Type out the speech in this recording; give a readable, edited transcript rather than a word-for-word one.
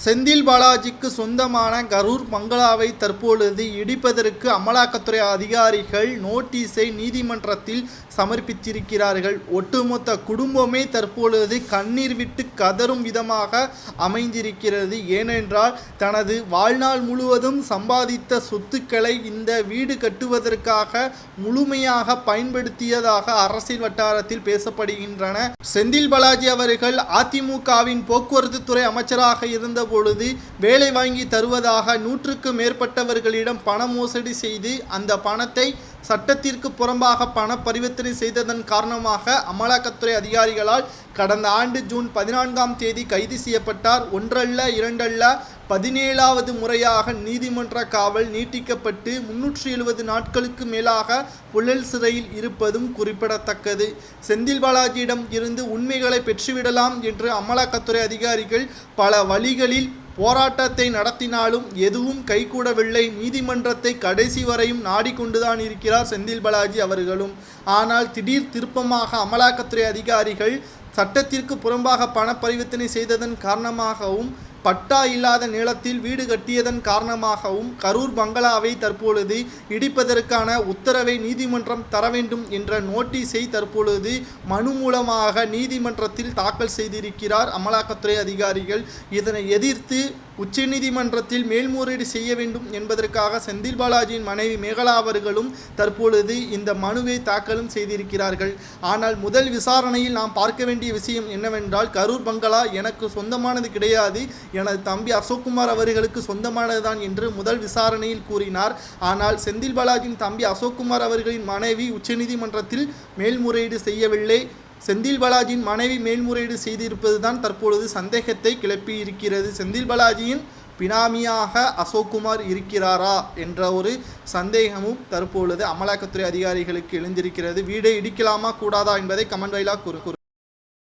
செந்தில் பாலாஜிக்கு சொந்தமான கரூர் பங்களாவை தற்பொழுது இடிப்பதற்கு அமலாக்கத்துறை அதிகாரிகள் நோட்டீஸை நீதிமன்றத்தில் சமர்ப்பித்திருக்கிறார்கள். ஒட்டுமொத்த குடும்பமே தற்பொழுது கண்ணீர் விட்டு கதறும் விதமாக அமைந்திருக்கிறது. ஏனென்றால் தனது வாழ்நாள் முழுவதும் சம்பாதித்த சொத்துக்களை இந்த வீடு கட்டுவதற்காக முழுமையாக பயன்படுத்தியதாக அரசியல் வட்டாரத்தில் பேசப்படுகின்றன. செந்தில் பாலாஜி அவர்கள் அதிமுகவின் போக்குவரத்து துறை அமைச்சராக இருந்த பொழுது வேலை வாங்கி தருவதாக 100க்கும் மேற்பட்டவர்களிடம் பண மோசடி செய்து அந்த பணத்தை சட்டத்திற்கு புறம்பாக பண பரிவர்த்தனை செய்ததன் காரணமாக அமலாக்கத்துறை அதிகாரிகளால் கடந்த ஆண்டு ஜூன் 14ஆம் தேதி கைது செய்யப்பட்டார். ஒன்றல்ல இரண்டல்ல 17வது முறையாக நீதிமன்ற காவல் நீட்டிக்கப்பட்டு 370 நாட்களுக்கு மேலாக புழல் சிறையில் இருப்பதும் குறிப்பிடத்தக்கது. செந்தில் பாலாஜியிடம் இருந்து உண்மைகளை பெற்றுவிடலாம் என்று அமலாக்கத்துறை அதிகாரிகள் பல வழிகளில் போராட்டத்தை நடத்தினாலும் எதுவும் கைகூடவில்லை. நீதிமன்றத்தை கடைசி வரையும் நாடிக்கொண்டுதான் இருக்கிறார் செந்தில் பாலாஜி அவர்களும். ஆனால் திடீர் திருப்பமாக அமலாக்கத்துறை அதிகாரிகள் சட்டத்திற்கு புறம்பாக பண பரிவர்த்தனை செய்ததன் காரணமாகவும் பட்டா இல்லாத நிலத்தில் வீடு கட்டியதன் காரணமாகவும் கரூர் பங்களாவை தற்பொழுது இடிப்பதற்கான உத்தரவை நீதிமன்றம் தர வேண்டும் என்ற நோட்டீஸை தற்பொழுது மனு மூலமாக நீதிமன்றத்தில் தாக்கல் செய்திருக்கிறார் அமலாக்கத்துறை அதிகாரிகள். இதனை எதிர்த்து உச்சநீதிமன்றத்தில் மேல்முறையீடு செய்ய வேண்டும் என்பதற்காக செந்தில் பாலாஜியின் மனைவி மேகலா அவர்களும் தற்பொழுது இந்த மனுவை தாக்கலும் செய்திருக்கிறார்கள். ஆனால் முதல் விசாரணையில் நாம் பார்க்க வேண்டிய விஷயம் என்னவென்றால், கரூர் பங்களா எனக்கு சொந்தமானது கிடையாது, எனது தம்பி அசோக்குமார் அவர்களுக்கு சொந்தமானதுதான் என்று முதல் விசாரணையில் கூறினார். ஆனால் செந்தில் பாலாஜியின் தம்பி அசோக்குமார் அவர்களின் மனைவி உச்சநீதிமன்றத்தில் மேல்முறையீடு செய்யவில்லை. செந்தில் பாலாஜியின் மனைவி மேல்முறையீடு செய்திருப்பதுதான் தற்பொழுது சந்தேகத்தை கிளப்பி இருக்கிறது. செந்தில் பாலாஜியின் பினாமியாக அசோக்குமார் இருக்கிறாரா என்ற ஒரு சந்தேகமும் தற்பொழுது அமலாக்கத்துறை அதிகாரிகளுக்கு எழுந்திருக்கிறது. வீடை இடிக்கலாமா கூடாதா என்பதை கமெண்ட் வாயிலாக கூறு.